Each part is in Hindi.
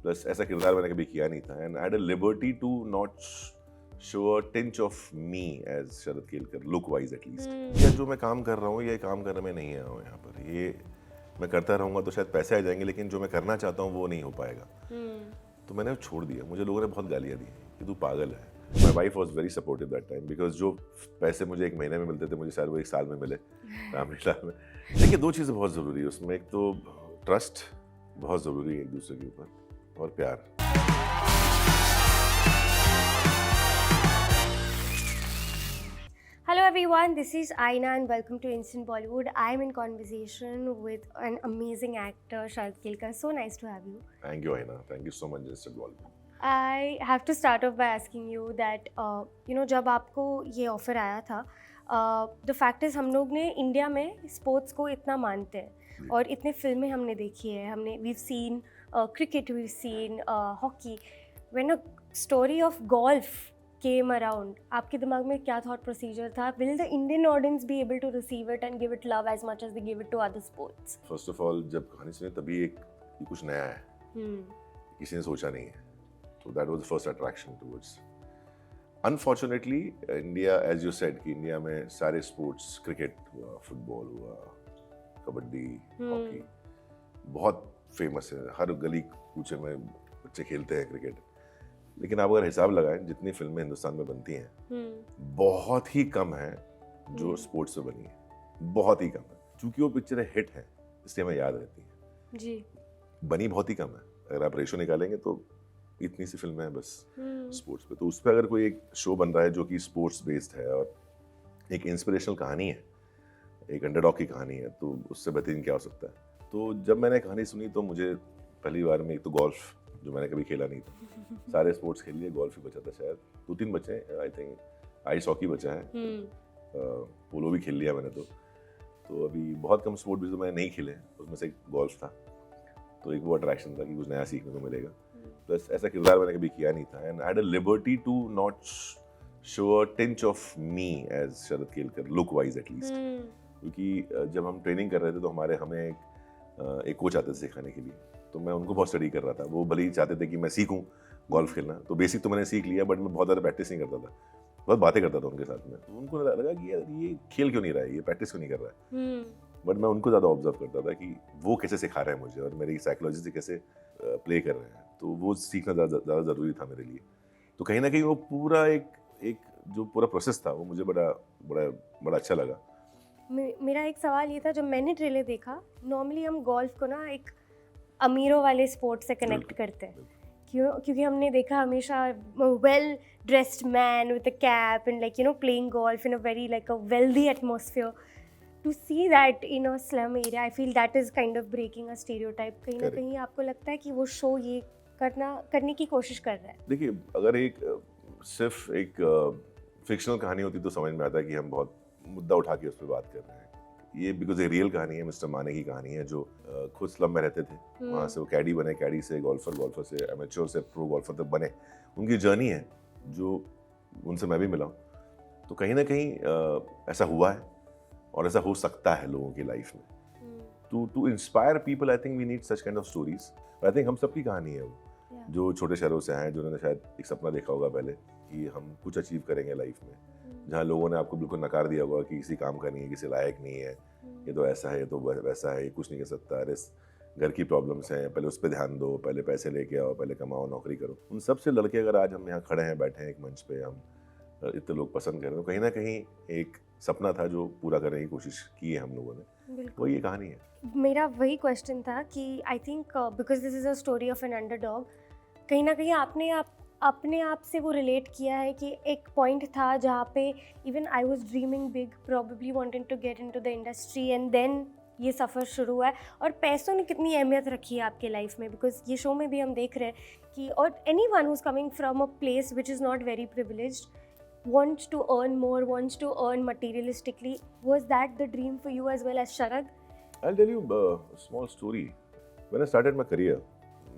प्लस ऐसा किरदार मैंने कभी किया नहीं था and I had a liberty to not show a tinge of me as Sharad Kelkar, look wise at least. या जो मैं काम कर रहा हूँ ये काम करने में नहीं आया हूँ यहाँ पर, ये मैं करता रहूँगा तो शायद पैसे आ जाएंगे, लेकिन जो मैं करना चाहता हूँ वो नहीं हो पाएगा। तो मैंने छोड़ दिया। मुझे लोगों ने बहुत गालियाँ दी कि तू पागल है। माई wife was very supportive that time, because जो पैसे मुझे एक महीने में मिलते थे मुझे शायद वो एक साल में मिले रामलीला में। देखिए, दो चीज़ें बहुत ज़रूरी है उसमें, एक तो ट्रस्ट बहुत ज़रूरी है एक दूसरे के ऊपर, और प्यार। Hello everyone, this is Aina and welcome to Instant Bollywood. I'm in conversation with an amazing actor, Sharad Kelkar. So nice to have you. Thank you, Aina. Thank you so much, Instant Bollywood. I have to start off by asking you that, जब आपको ये ऑफ़र आया था, the fact is हम लोग ने इंडिया में स्पोर्ट्स को इतना मानते हैं और इतने फिल्में हमने देखी है, we've seen cricket, we've seen hockey. When a story of golf came around, आपके दिमाग में क्या thought procedure था? Will the Indian audience be able to receive it and give it love as much as they give it to other sports? First of all, जब कहानी सुनी तभी ये कुछ नया है, किसी ने सोचा नहीं है, so that was the first attraction towards. Unfortunately, India, as you said, कि इंडिया में सारे sports, क्रिकेट हुआ, फुटबॉल हुआ, कबड्डी, हॉकी बहुत फेमस है, हर गली कूचे में बच्चे खेलते हैं क्रिकेट। लेकिन आप अगर हिसाब लगाएं जितनी फिल्में हिंदुस्तान में बनती हैं, बहुत ही कम है जो स्पोर्ट्स से बनी है, बहुत ही कम है। चूंकि वो पिक्चरें हिट हैं इसलिए हमें याद रहती हैं जी। बनी बहुत ही कम है। अगर आप रेशो निकालेंगे तो इतनी सी फिल्में हैं बस स्पोर्ट्स पे। तो उस पर अगर कोई एक शो बन रहा है जो कि स्पोर्ट्स बेस्ड है और एक इंस्पिरेशनल कहानी है, एक अंडरडॉग की कहानी है, तो उससे बेहतरीन क्या हो सकता है। तो जब मैंने कहानी सुनी तो मुझे पहली बार में एक तो गोल्फ, जो मैंने कभी खेला नहीं था, सारे स्पोर्ट्स खेल लिए, गोल्फ ही बचा था, शायद 2-3 बचे हैं, आई थिंक आइस हॉकी बचा है, पोलो भी खेल लिया मैंने। तो अभी बहुत कम स्पोर्ट भी जो मैंने नहीं खेले उसमें से एक गोल्फ था। तो एक वो अट्रैक्शन था कि कुछ नया सीखने को मिलेगा, प्लस ऐसा किरदार मैंने कभी किया नहीं था and I had a liberty to not show a tinge of me as Sharad Kelkar, look wise at least. क्योंकि जब हम ट्रेनिंग कर रहे थे तो हमें एक कोच आते थे सिखाने के लिए, तो मैं उनको बहुत स्टडी कर रहा था। वो भले ही चाहते थे कि मैं सीखूं गोल्फ खेलना, तो बेसिक तो मैंने सीख लिया, बट मैं बहुत ज़्यादा प्रैक्टिस नहीं करता था, बहुत बातें करता था उनके साथ में। तो उनको लगा कि यार ये खेल क्यों नहीं रहा है, ये प्रैक्टिस क्यों नहीं कर रहा है। बट मैं उनको ज़्यादा ऑब्जर्व करता था कि वो कैसे सिखा रहे हैं मुझे और मेरी साइकोलॉजी से कैसे प्ले कर रहे हैं, तो वो सीखना ज़्यादा ज़रूरी था मेरे लिए। तो कहीं ना कहीं वो पूरा एक जो पूरा प्रोसेस था वो मुझे बड़ा अच्छा लगा। मेरा एक सवाल ये था, जब मैंने ट्रेलर देखा, नॉर्मली हम गोल्फ को ना एक अमीरों वाले स्पोर्ट से कनेक्ट करते हैं, क्योंकि हमने देखा हमेशा well dressed man with a cap and playing golf in a very a wealthy atmosphere. To see that in a slum area, I feel that is kind of breaking a stereotype. कहीं ना कहीं आपको लगता है कि वो शो ये करने की कोशिश कर रहा है? देखिए, अगर सिर्फ एक फिक्शनल कहानी होती तो समझ में आता है कि हम बहुत मुद्दा उठा के उस पर बात कर रहे हैं। ये बिकॉज ये रियल कहानी है, मिस्टर माने की कहानी है, जो खुद स्लम में रहते थे, वहाँ से वो कैडी बने, कैडी से गोल्फर से एमेच्योर से प्रो गोल्फर तक बने। उनकी जर्नी है जो उनसे मैं भी मिला हूँ। तो कहीं ना कहीं ऐसा हुआ है और ऐसा हो सकता है लोगों की लाइफ में। To inspire people, I think we need such kind of stories. I think हम सबकी कहानी है वो, जो छोटे शहरों से हैं, जिन्होंने शायद एक सपना देखा होगा पहले कि हम कुछ अचीव करेंगे लाइफ में, जहाँ लोगों ने आपको बिल्कुल नकार दिया होगा कि किसी काम का नहीं है, किसी लायक नहीं है, ये तो ऐसा है, ये तो वैसा है, ये कुछ नहीं कर सकता, अरे घर की प्रॉब्लम्स हैं, पहले उस पर ध्यान दो, पहले पैसे लेके आओ, पहले कमाओ, नौकरी करो। उन सब से लड़के अगर आज हम यहाँ खड़े हैं, बैठे हैं एक मंच पे, हम इतने लोग पसंद कर रहे हैं, तो कहीं ना कहीं एक सपना था जो पूरा करने की कोशिश की है हम लोगों ने, वो ये कहानी है। मेरा वही क्वेश्चन था कि I think because this is a story of an underdog, कहीं ना कहीं आपने अपने आप से वो रिलेट किया है कि एक पॉइंट था जहाँ पे even I was dreaming big, probably wanting to get into the industry, and then ये सफ़र शुरू हुआ है। और पैसों ने कितनी अहमियत रखी है आपके लाइफ में, बिकॉज ये शो में भी हम देख रहे हैं कि और any one who is coming from a place which is not very privileged wants to earn more, wants to earn materialistically. Was that the dream for you as well as Sharad? I'll tell you a small story. When I started my career,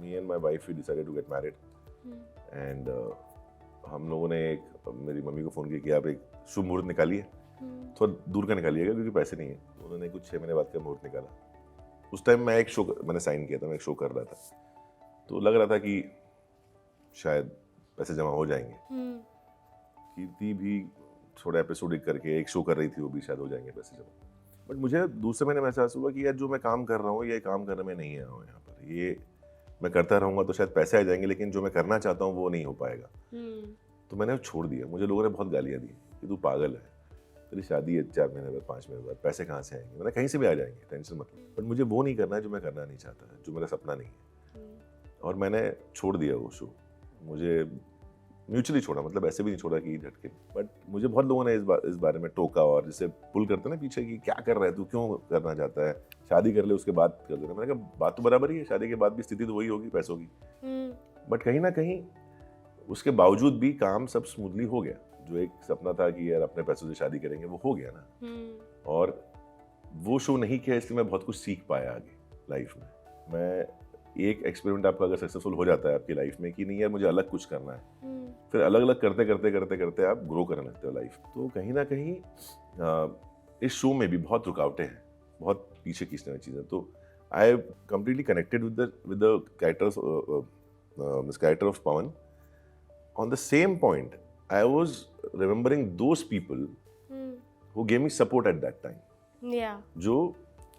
me and my wife, we decided to get married. And हम लोगों ने मेरी मम्मी को फ़ोन किया कि आप एक शुभ मुहूर्त निकालिए, थोड़ा दूर का निकालिएगा क्योंकि पैसे नहीं है। उन्होंने कुछ 6 महीने बाद का मुहूर्त निकाला। उस टाइम मैं एक शो मैंने साइन किया था, मैं एक शो कर रहा था। तो लग रहा था कि शायद पैसे जमा हो जाएंगे। कीर्ति भी थोड़ा एपिसोडिक करके एक शो कर रही थी, वो भी शायद हो जाएंगे पैसे जमा। बट मुझे दूसरे महीने में एहसास हुआ कि यार जो मैं काम कर रहा हूँ ये काम करने में नहीं आया हूँ यहाँ पर, ये मैं करता रहूँगा तो शायद पैसे आ जाएंगे, लेकिन जो मैं करना चाहता हूँ वो नहीं हो पाएगा। तो मैंने छोड़ दिया। मुझे लोगों ने बहुत गालियाँ दी कि तू पागल है, तेरी शादी है 4 महीने बाद 5 महीने बाद, पैसे कहाँ से आएंगे, मैंने कहीं से भी आ जाएंगे, टेंशन मत लो। बट मुझे वो नहीं करना है जो मैं करना नहीं चाहता, जो मेरा सपना नहीं है। और मैंने छोड़ दिया वो शो। मुझे म्यूचुअली छोड़ा, मतलब ऐसे भी नहीं छोड़ा कि झटके। बट मुझे बहुत लोगों ने इस बारे में टोका और जिसे पुल करते ना पीछे कि क्या कर रहा है तू, क्यों करना चाहता है, शादी कर ले उसके बाद कर देना। मैंने कहा बात तो बराबर ही है, शादी के बाद भी स्थिति तो वही होगी पैसों की। बट कहीं ना कहीं उसके बावजूद भी काम सब स्मूथली हो गया। जो एक सपना था कि यार अपने पैसों से शादी करेंगे, वो हो गया ना। और वो शो नहीं किया इसलिए मैं बहुत कुछ सीख पाया आगे लाइफ में। मैं एक एक्सपेरिमेंट आपका अगर सक्सेसफुल हो जाता है आपकी लाइफ में कि नहीं यार मुझे अलग कुछ करना है, फिर अलग अलग करते करते करते करते आप ग्रो करने लगते हो लाइफ। तो कहीं ना कहीं इस शो में भी बहुत रुकावटें हैं, बहुत पीछे खींचने वाली चीज़ें। तो I am completely connected with the character of Pawan. On the same point I was remembering those people who gave me support at that time. Yeah. जो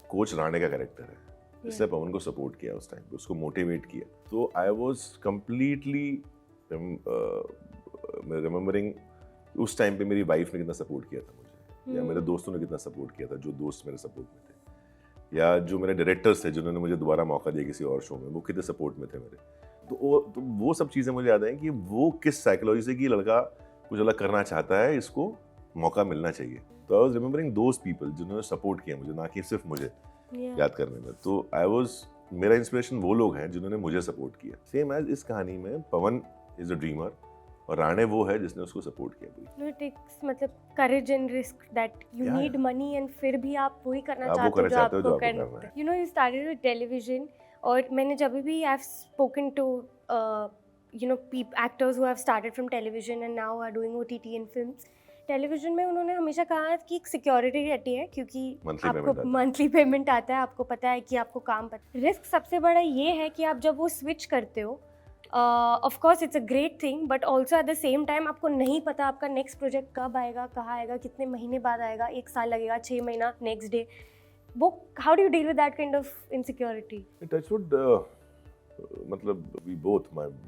कोच राणे का कैरेक्टर है, जिसने पवन को सपोर्ट किया उस टाइम पे, उसको मोटिवेट किया। तो आई वॉज कम्प्लीटली रिमेम्बरिंग उस टाइम पे मेरी वाइफ ने कितना सपोर्ट किया था मुझे, या मेरे दोस्तों ने कितना सपोर्ट किया था, जो दोस्त मेरे सपोर्ट में थे, या जो मेरे डायरेक्टर्स थे जिन्होंने मुझे दोबारा मौका दिया किसी और शो में, वो कितने सपोर्ट में थे मेरे। तो वो सब चीज़ें मुझे याद हैं कि वो किस साइकोलॉजी से कि लड़का कुछ अलग करना चाहता है, इसको मौका मिलना चाहिए। तो I was remembering those people जिन्होंने सपोर्ट किया मुझे, ना कि सिर्फ मुझे याद करने में। तो मेरा इंस्पिरेशन वो लोग हैं जिन्होंने मुझे सपोर्ट किया। सेम एज इस कहानी में पवन इज अ ड्रीमर और राणे वो है जिसने उसको सपोर्ट किया। इट टेक्स मतलब courage and risk that you need money, and फिर भी आप वही करना चाहते हो जो आपको करना है। You know you started with television, और मैंने जब भी I have spoken to you know actors who have started from television and now are doing OTT and films, television में उन्होंने हमेशा कहा कि एक सिक्योरिटी रहती है, क्योंकि आपको मंथली पेमेंट आता है, आपको पता है कि आपको काम पता। रिस्क सबसे बड़ा ये है कि आप जब वो स्विच करते हो, of course it's a great thing, but also at the same time आपको नहीं पता आपका नेक्स्ट प्रोजेक्ट कब आएगा, कहाँ आएगा, कितने महीने बाद आएगा, 1 साल लगेगा, 6 महीना, नेक्स्ट डे। वो how do you deal with that kind of insecurity? मतलब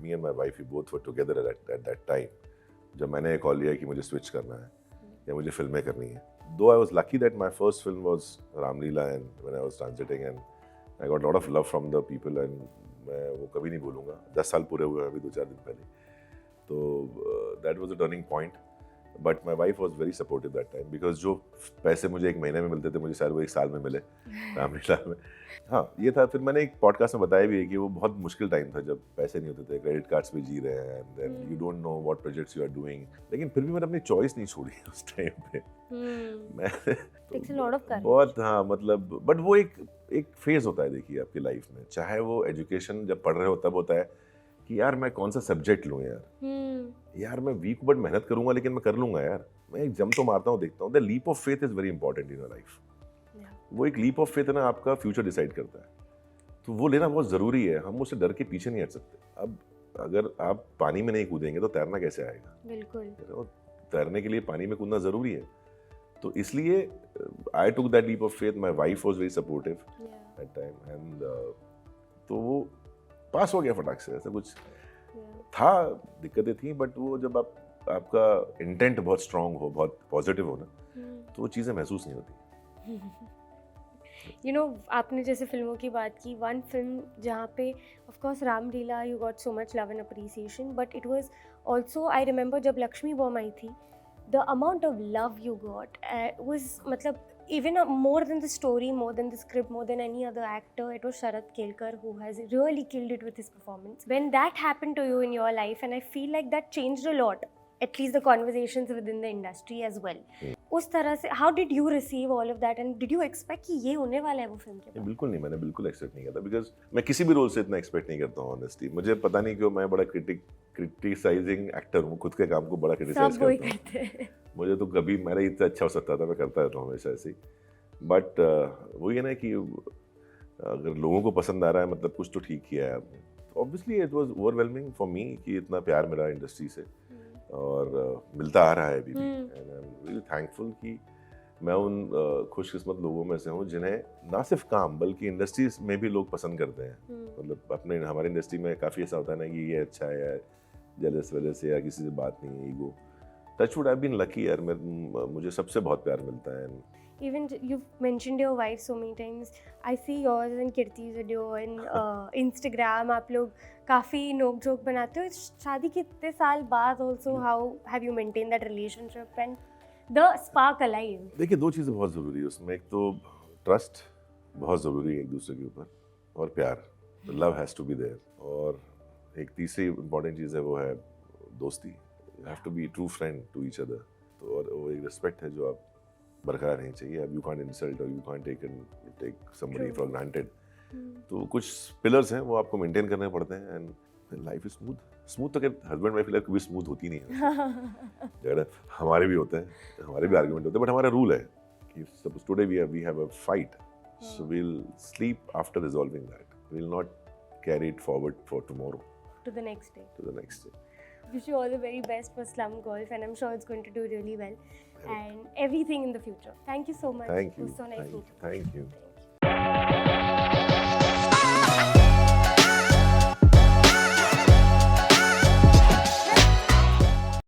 me and my wife, we both were together at that time. जब मैंने कॉल लिया कि मुझे स्विच करना है या मुझे फिल्में करनी है। Though I was lucky that my first film was Ramlila, and when I was transiting and I got a lot of love from the people, and मैं वो कभी नहीं भूलूंगा। 10 साल पूरे हुए अभी 2-4 दिन पहले। तो that was a turning point. But my wife was very supportive that time, because जो पैसे मुझे 1 महीने में मिलते थे मुझे शायद वो 1 साल में मिले रामलीला में। हाँ ये था। फिर मैंने एक पॉडकास्ट में बताया भी है कि वो बहुत मुश्किल टाइम था जब पैसे नहीं होते थे, क्रेडिट कार्ड्स पे जी रहे हैं, and then you don't know what projects you are doing. लेकिन फिर भी मैंने अपनी चॉइस नहीं छोड़ी उस टाइम पे। मैं बहुत, हाँ मतलब, बट वो एक फेज होता है देखिए आपकी लाइफ में, चाहे वो एजुकेशन जब पढ़ रहे हो तब होता है कि यार मैं कौन सा सब्जेक्ट लूँ यार मैं वीक बट मेहनत करूंगा लेकिन मैं कर लूंगा यार, मैं एक जंप तो मारता हूँ, देखता हूँ। The leap of faith is very important in your life. वो एक लीप ऑफ फेथ है ना, आपका फ्यूचर डिसाइड करता है, तो वो लेना बहुत ज़रूरी है। हम उससे डर के पीछे नहीं हट सकते। अब अगर आप पानी में नहीं कूदेंगे तो तैरना कैसे आएगा? बिल्कुल, तैरने के लिए पानी में कूदना ज़रूरी है। तो इसलिए I took that leap of faith. My wife was very supportive that time, and तो वो पास हो गया फटाक से। ऐसा कुछ था, दिक्कतें थी, बट वो जब आपका इंटेंट बहुत स्ट्रांग हो, बहुत पॉजिटिव हो ना, तो वो चीज़ें महसूस नहीं होती। यू नो आपने जैसे फिल्मों की बात की, वन फिल्म जहाँ पे of course Ramlila you got so much love and appreciation, but it was also, I remember जब लक्ष्मी बॉम्ब आई थी, the amount of love you got was, मतलब even more than the story, more than the script, more than any other actor, it was Sharat Kelkar who has really killed it with his performance. When that happened to you in your life, and I feel like that changed a lot, at least the conversations within the industry as well. उस तरह से how did you receive all of that, and did you expect कि ये होने वाला है वो फिल्म के बाद? बिल्कुल नहीं, मैंने बिल्कुल एक्सपेक्ट नहीं किया था, बिकॉज मैं किसी भी रोल से इतना एक्सपेक्ट नहीं करता हूँ ऑनेस्टली। मुझे पता नहीं क्यों मैं बड़ा क्रिटिसाइजिंग एक्टर हूँ, खुद के काम को बड़ा क्रिटिसाइज करता हूँ। मुझे तो कभी मेरा इतना अच्छा हो सकता था, मैं करता रहता हूँ हमेशा ऐसे ही। बट वही है ना कि अगर लोगों को पसंद आ रहा है मतलब कुछ तो ठीक किया है आपने। Obviously it was overwhelming for me कि इतना प्यार मिला इंडस्ट्री से और मिलता आ रहा है अभी भी and I am really thankful कि मैं उन खुशकिस्मत लोगों में से हूँ जिन्हें ना सिर्फ काम बल्कि इंडस्ट्रीज में भी लोग पसंद करते हैं। मतलब अपने हमारी इंडस्ट्री में काफ़ी ऐसा होता है ना कि ये अच्छा है यार, जेलस वेलस है या किसी से बात नहीं है, ego. Touchwood I been lucky यार, मुझे सबसे बहुत प्यार मिलता है। Even you've mentioned your wife so many times. I see yours and Kirti's video in Instagram. आप लोग काफ़ी नोक झोंक बनाते हो। शादी के इतने साल बाद also how have you maintained that relationship and the spark alive? देखिए, दो चीज़ें बहुत ज़रूरी है उसमें। एक तो ट्रस्ट बहुत ज़रूरी है एक दूसरे के ऊपर, और प्यार, love has to be there. और एक तीसरी इंपॉर्टेंट चीज़ है, वो है दोस्ती। You have to be true friend to each other. तो और वो एक रिस्पेक्ट है जो आप बरकरार रहनी चाहिए। अब you can't insult or you can't take somebody for granted. तो कुछ पिलर्स हैं वो आपको मेंटेन करने पड़ते हैं एंड लाइफ इज स्मूथ। तो हस्बैंड वाइफ लाइफ कभी स्मूथ होती नहीं है। झगड़े हमारे भी होते हैं, हमारे भी आर्गुमेंट होते हैं, बट हमारा रूल है कि suppose today we have a fight, so we will sleep after resolving that, we will not carry it forward for tomorrow To the next day. to the next day. Wish you all the very best for Slum Golf, and I'm sure it's going to do really well and everything in the future. Thank you so much. Thank you. It was so nice meeting you. Thank you.